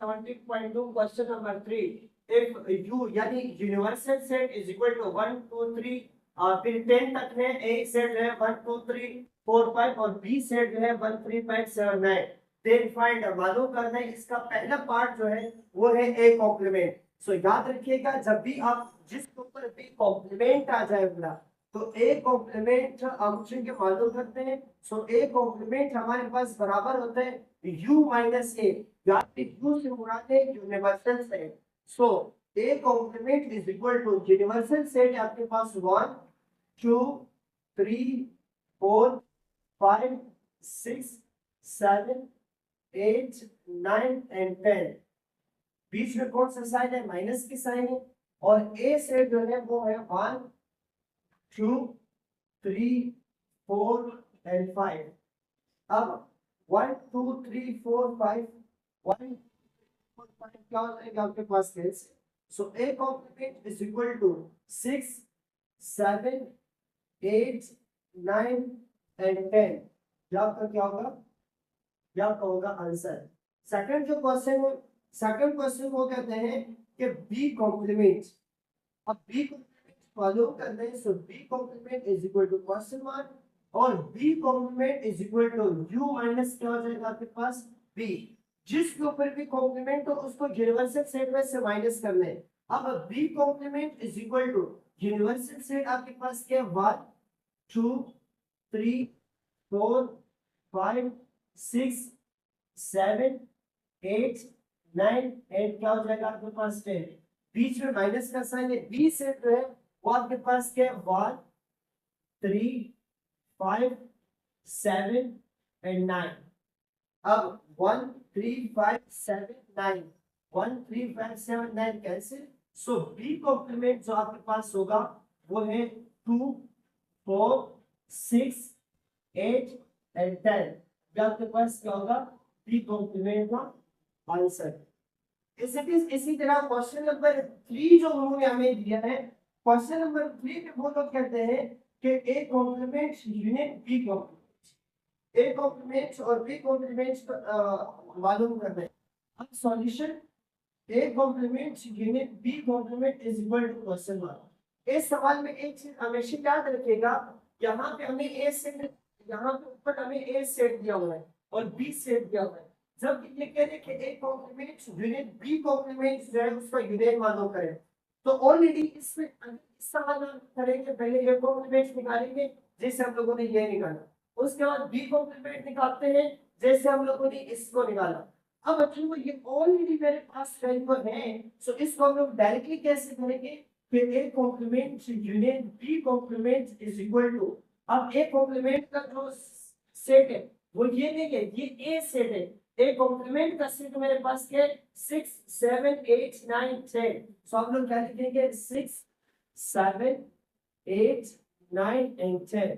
17.2 question number 3 if you यानी universal set is equal to 1 2 3 फिर 10 तक है ए सेट है 1 2 3 4 5 और बी सेट जो है 1 3 5 7 9 देन फाइंड मालूम करना है इसका पहला पार्ट जो है वो है ए कॉम्प्लीमेंट। सो याद रखिएगा जब भी आप जिसके ऊपर भी कॉम्प्लीमेंट आ जाएगा तो ए कॉम्प्लीमेंट हम के मालूम करते हैं। सो ए कॉम्प्लीमेंट हमारे पास बराबर होता है u माइनस ए u से मुराद है universal set. So A complement is equal to universal set आपके पास 1 2 3 4 5 6 7 8 9 एंड 10। बीच में कौन सा साइन है माइनस की साइन है और ए सेट जो है वो है 1 2 3 4 एंड 5। अब 1 2 3 4 5 1 4 5 क्या हो जाएगा आपके पास कैसे। So A complement is equal to 6 7 8 9 and 10। आपका क्या होगा क्या होगा आंसर। सेकंड जो क्वेश्चन है सेकंड क्वेश्चन वो कहते हैं कि बी कॉम्प्लीमेंट। अब बी कॉम्प्लीमेंट फॉलो करते हैं। So B complement is equal to question mark और B complement is equal to U minus क्या हो जाएगा आपके पास बी। जिसके ऊपर भी कॉम्प्लीमेंट हो उसको यूनिवर्सल सेट में से माइनस करना है। अब B complement is equal to universal set आपके पास क्या 1 2 3 4 5 6 7 8 9 8 क्या हो जाएगा आपके पास 10। बीच में माइनस का साइन है बी सेट जो है वो आपके पास क्या 1 3 5 7 एंड 9। अब 1 3 5 7 9 1 3 5 7 9 कैंसिल। सो बी कॉम्प्लीमेंट जो आपके पास होगा वो है 2 4 6 8 एंड 10। आपके पास क्या होगा बी कॉम्प्लीमेंट का आंसर। इसी तरह क्वेश्चन नंबर 3 जो उन्होंने हमें दिया है क्वेश्चन नंबर 3 में वो लोग कहते हैं कि A complement union B complement A complement और बी कॉम्प्लीमेंट मालूम करना है। अब solution A complement union B complement is equal to question mark. इस सवाल में एक चीज हमेशा याद रखिएगा यहाँ पे हमें ए सेट यहाँ पे ऊपर हमें ए सेट दिया हुआ है और बी सेट दिया हुआ है। जब ये कह रहे कि A complement union B complement जो है उसका यूनिट मालूम करें तो ऑलरेडी इसमें इस सवाल में करेंगे पहले ए कॉम्प्लीमेंट निकालेंगे जैसे हम लोगों ने ये निकाला उसके बाद बी कॉम्प्लीमेंट निकालते हैं जैसे हम लोगों ने इसको निकाला। अब बच्चों को ये ऑलरेडी मेरे पास वैल्यू है सो इसको हम लोग डायरेक्टली कैसे करेंगे फिर A complement union B complement is equal to. अब ए कॉम्प्लीमेंट का जो सेट है वो ये नहीं है ये ए सेट है। ए कॉम्प्लीमेंट का सेट मेरे पास क्या है 6 7 8 9 10। सो हम लोग क्या लिखेंगे 6 7 8 9 एंड 10।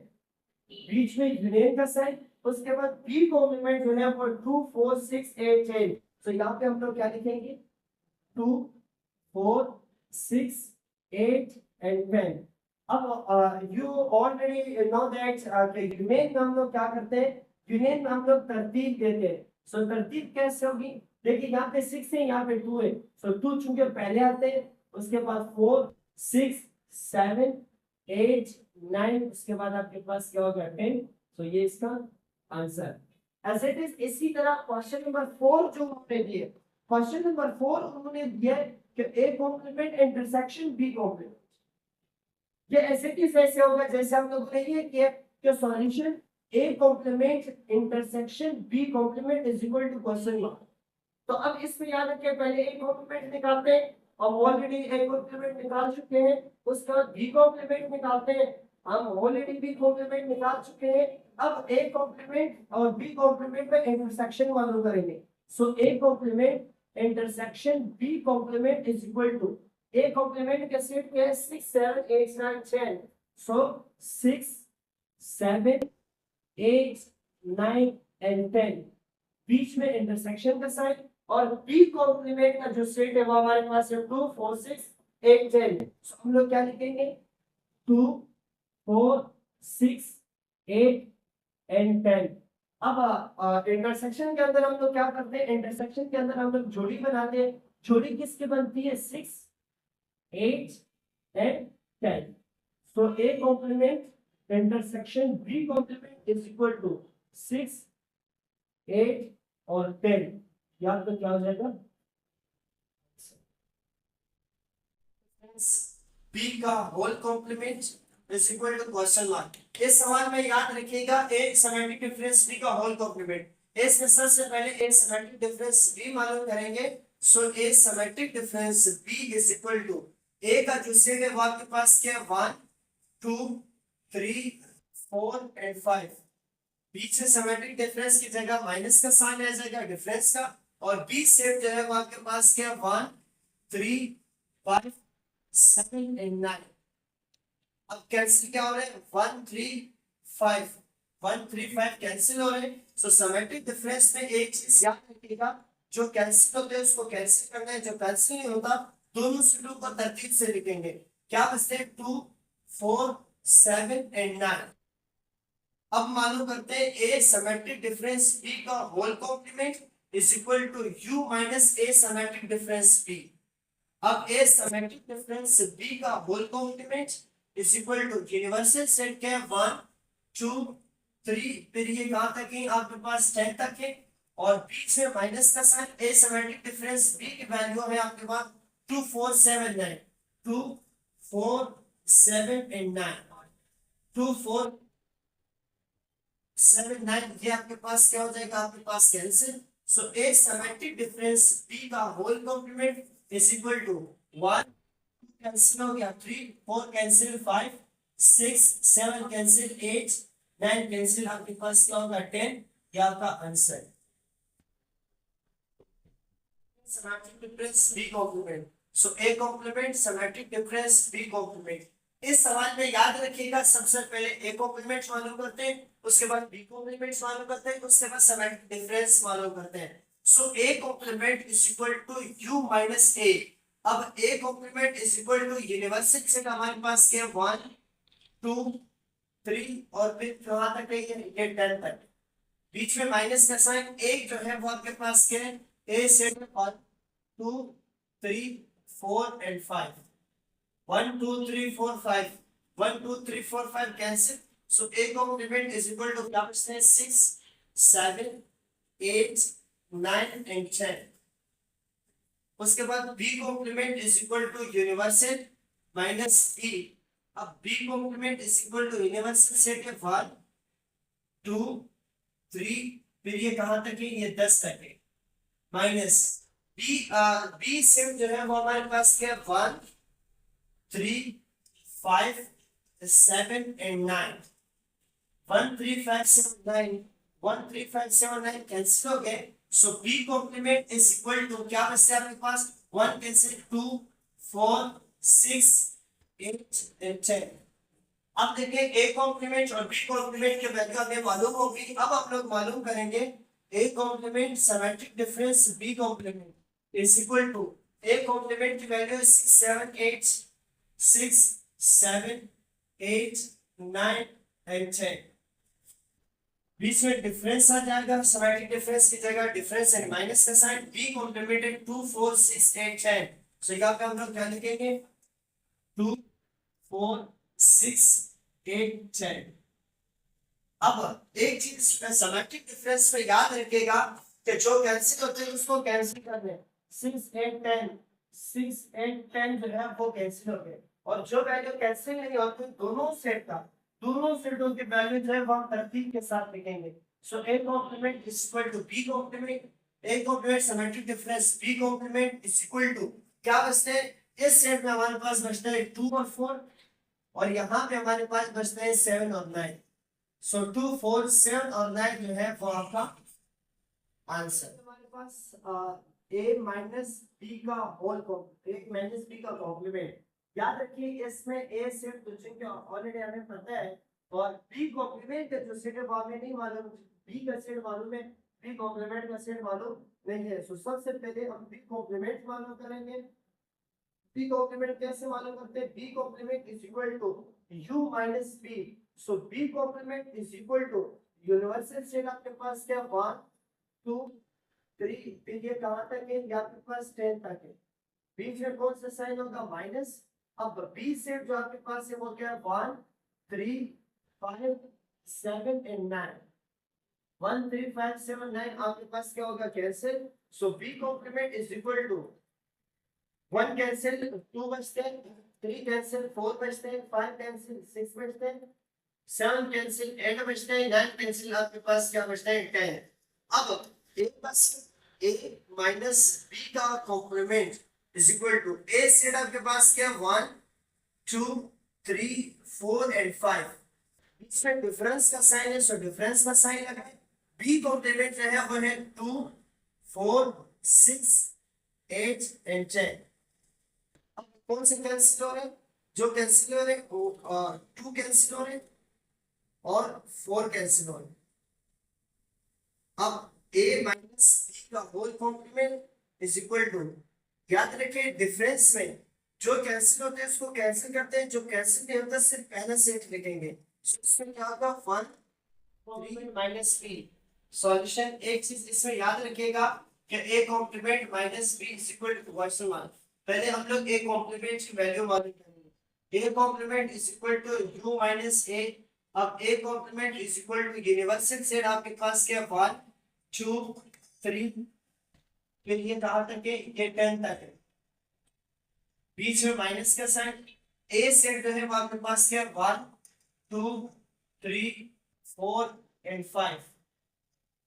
बीच में यूनियन का साइन उसके बाद बी कॉम्प्लीमेंट जो है वो 2 4 6 8 10। सो यहाँ पे हम लोग क्या लिखेंगे 2 4 6 8 एंड 10। अब you already know that union में हम लोग क्या करते हैं यूनियन में हम लोग तरतीब देते हैं। सो तरतीब कैसे होगी देखिए यहाँ पे 6 है यहाँ पे 2 है। सो 2 चूंकि पहले आते हैं उसके बाद 4 6 7 8 9 उसके बाद आपके पास क्या होगा 10। सो ये इसका आंसर एज इट इज। इसी तरह क्वेश्चन नंबर 4 जो उन्होंने दिए क्वेश्चन नंबर 4 उन्होंने दिया कि A complement intersection B complement. ये ऐसे किस ऐसे होगा जैसे हम लोगों ने ये किया कि solution A complement intersection B complement is equal to question mark. तो अब इसमें याद रखिए पहले ए कॉम्प्लीमेंट निकालते हैं हम ऑलरेडी ए कॉम्प्लीमेंट निकाल चुके हैं उसके बाद बी कॉम्प्लीमेंट निकालते हैं हम ऑलरेडी बी कॉम्प्लीमेंट निकाल चुके हैं। अब ए कॉम्प्लीमेंट और बी कॉम्प्लीमेंट में इंटरसेक्शन मालूम करेंगे। So A complement intersection B complement is equal to A complement का सेट क्या है 6 7 8 9 10। सो 6 7 8 9 एंड 10 बीच में इंटरसेक्शन का साइन और बी कॉम्प्लीमेंट का जो सेट है वो हमारे पास है 2 4 6 8 10। सो हम लोग क्या लिखेंगे 2 4 6 8 एंड 10। अब इंटरसेक्शन के अंदर हम लोग क्या करते हैं, इंटरसेक्शन के अंदर हम लोग जोड़ी बनाते हैं। जोड़ी किसकी बनती है, 6, 8 and 10। So A complement intersection B complement is equal to 6, 8 और 10। याद तो क्या हो जाएगा, बी का whole complement is equal to question mark. इस सवाल में याद रखिएगा ए सिमेट्रिक डिफरेंस बी का होल कॉम्प्लीमेंट। इसमें सबसे पहले ए सिमेट्रिक डिफरेंस बी मालूम करेंगे। So A symmetric difference B is equal to, A का जो सेट है वो आपके पास क्या है, 1 2 3 4 एंड 5। बीच में सिमेट्रिक डिफरेंस की जगह माइनस का साइन आ जाएगा डिफरेंस का, और बी सेट जो है वो आपके पास क्या, 1 3 5 7 एंड 9। अब कैंसिल क्या हो रहा है, 1 3 5, 1 3 5 कैंसिल हो रहे हैं। सो सिमेट्रिक डिफरेंस में एक चीज याद रखिएगा, जो कैंसिल होते हैं उसको कैंसिल करना है, जो कैंसिल नहीं होता दोनों सेटों को तरतीब से लिखेंगे। क्या बचते हैं, 2 4 7 एंड 9। अब मालूम करते हैं ए सिमेट्रिक डिफरेंस बी का whole complement is equal to U minus A symmetric difference B. अब ए सिमेट्रिक डिफरेंस बी का whole complement is equal to universal set क्या है, 1 2 3, फिर ये कहां तक है आपके पास 10 तक है, और बीच में माइनस का साइन। ए सिमेट्रिक डिफरेंस बी की वैल्यू है आपके पास 2 4 7 9, 2 4 7 एंड 9, 2 4 7 9, ये आपके पास क्या हो जाएगा, आपके पास cancel. So A symmetric difference B का whole complement is equal to 1 cancel हो गया, 3 4 कैंसिल 5 6 7 कैंसिल 8 9 कैंसिल, आपके पास क्या होगा 10। ये आपका answer symmetric difference B complement. So A complement symmetric difference B complement. इस सवाल में याद रखिएगा, सबसे पहले ए कॉम्प्लीमेंट मालूम करते हैं, उसके बाद बी कॉम्प्लीमेंट मालूम करते हैं, उसके बाद सिमेट्रिक डिफरेंस मालूम करते हैं। So A complement is equal to U minus A। अब A complement is equal to universal set हमारे पास क्या, 1 2 3 और फिर कहां तक है ये 10 तक। बीच में माइनस का साइन, एक जो है वो आपके पास क्या है, A set 1 2 3 4 and 5, 1 2 3 4 5, 1 2 3 4 5 cancel. So A complement is equal to क्या बचते हैं, 6 7 8 9 एंड 10। उसके बाद b complement is equal to universal minus e। अब b complement is equal to universal set है 1 2 3, फिर ये कहां तक है, ये 10 तक है, माइनस b सेट जो है वो हमारे पास क्या, 1 3 5 7 एंड 9, 1 3 5 7 9, 1 3 5 7 9 कैंसिल हो गए। So b complement is equal to क्या बचता है आपके पास, 1 कैंसिल 2 4 6 8 एंड 10। अब देखिए a कॉम्प्लीमेंट और b कॉम्प्लीमेंट के वैल्यू हमें मालूम होगी। अब हम लोग मालूम करेंगे a complement symmetric difference b complement is equal to, a complement की वैल्यू 6 7 8 6 7 8 9 एंड 10। बीच में डिफरेंस आ जाएगा, सिमेट्रिक डिफरेंस की जगह डिफरेंस एंड माइनस का साइन। b complemented 2 4 6 8 10। सो यहाँ पे हम लोग क्या लिखेंगे, 2 4 6 8 10। अब एक चीज सिमेट्रिक डिफरेंस में याद रखिएगा कि जो कैंसिल होते हैं उसको कैंसिल कर दें। 6 8 10, 6 8 10 जो है वो कैंसिल हो गए, और जो वैल्यू कैंसिल नहीं होती दोनों सेट का, दोनों सेटों की वैल्यू जो है वो हम तरतीब के साथ लिखेंगे। So a complement is equal to b complement, a complement symmetric difference b complement is equal to क्या बचते हैं, इस सेट में हमारे पास बचता है 2 और 4, और यहाँ पे हमारे पास बचते हैं 7 और 9। सो 2 4 7 और 9 जो है वो आपका आंसर। हमारे पास a माइनस b का whole complement, a minus b का कॉम्प्लीमेंट। याद रखिए इसमें a सेट तो चूंकि ऑलरेडी हमें पता है, और b कॉम्प्लीमेंट का जो सेट है वो हमें नहीं मालूम, b का सेट मालूम है, b कॉम्प्लीमेंट का सेट मालूम नहीं है। सो सबसे पहले हम b कॉम्प्लीमेंट मालूम करेंगे। b कॉम्प्लीमेंट कैसे मालूम करते हैं, b complement is equal to u minus b। So b complement is equal to universal set आपके पास क्या 1 2 3, फिर ये कहाँ तक है, ये आपके पास 10 तक है। बीच में कौन सा साइन होगा, माइनस। अब बी सेट जो आपके पास है वो क्या है, 1 3 5 7 एंड 9। 1 3 5 7 9 आपके पास क्या होगा, cancel. So B complement is equal to 1 cancel, 2 बचते हैं, 3 कैंसिल, 4 बचते हैं, 5 कैंसिल, 6 बचते हैं, 7 कैंसिल, 8 बचते हैं, 9 कैंसिल, आपके पास क्या बचता है, 10। अब ए बस ए माइनस बी का complement is equal to A set आपके पास क्या 1 2 3 4 एंड 5। इसमें डिफरेंस का साइन है, सो डिफरेंस का साइन लगाएं। बी कॉम्प्लीमेंट जो है वो है 2 4 6 8 एंड 10। अब कौन से कैंसिल हो रहे हैं, जो कैंसिल हो रहे हैं वो 2 कैंसिल हो रहे हैं और 4 कैंसिल हो रहे हैं। अब a माइनस बी का whole complement is equal to, याद रखें डिफरेंस में जो कैंसिल होते हैं उसको कैंसिल करते हैं, जो कैंसिल नहीं होता सिर्फ पहला सेट लिखेंगे। So, इसमें क्या होगा 1 3 माइनस बी। सॉल्यूशन एक चीज इसमें याद रखिएगा कि a complement minus B is equal to question mark. पहले हम लोग a कॉम्प्लीमेंट की वैल्यू मालूम करेंगे। a complement is equal to u minus a। अब a complement is equal to universal set आपके पास क्या 1 2 3, फिर ये कहां तक है, ये 10 तक है। बीच में माइनस का साइन। ए सेट जो है वो आपके पास क्या 1 2 3 4 एंड 5।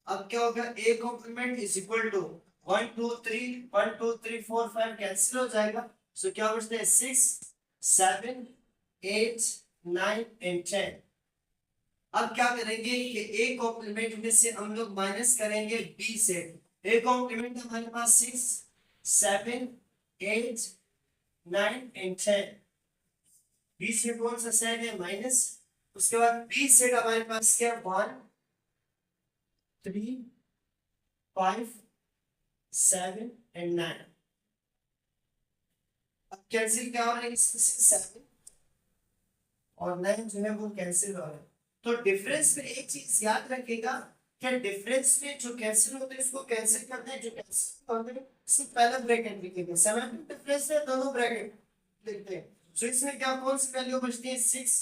अब क्या होगा, A complement is equal to 1 2 3 1 2 3 4 5 cancel हो जाएगा। सो क्या बचते हैं 6 7 8 9 एंड 10। अब क्या करेंगे कि ए कॉम्प्लीमेंट में से हम लोग माइनस करेंगे बी से। ए कॉम्प्लीमेंट हमारे पास 6 7 8 9 एंड 10। बी से कौन सा साइन है, माइनस। उसके बाद बी सेट हमारे पास क्या 1 3 5 7 एंड 9। अब कैंसिल क्या हो रहा है, 7 और 9 जो है वो कैंसिल हो रहा है। तो डिफरेंस में एक चीज याद रखिएगा कि डिफरेंस में जो कैंसिल होते हैं उसको कैंसिल करते हैं, जो कैंसिल होते हैं सिर्फ पहला ब्रैकेट लिखेंगे। सेमेंटिक डिफरेंस में दोनों ब्रैकेट लिखते हैं। सो इसमें क्या कौन सी वैल्यू बचती है, 6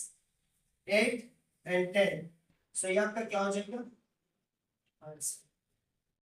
8 एंड 10। सो यहाँ पर क्या हो जाएगा आंसर।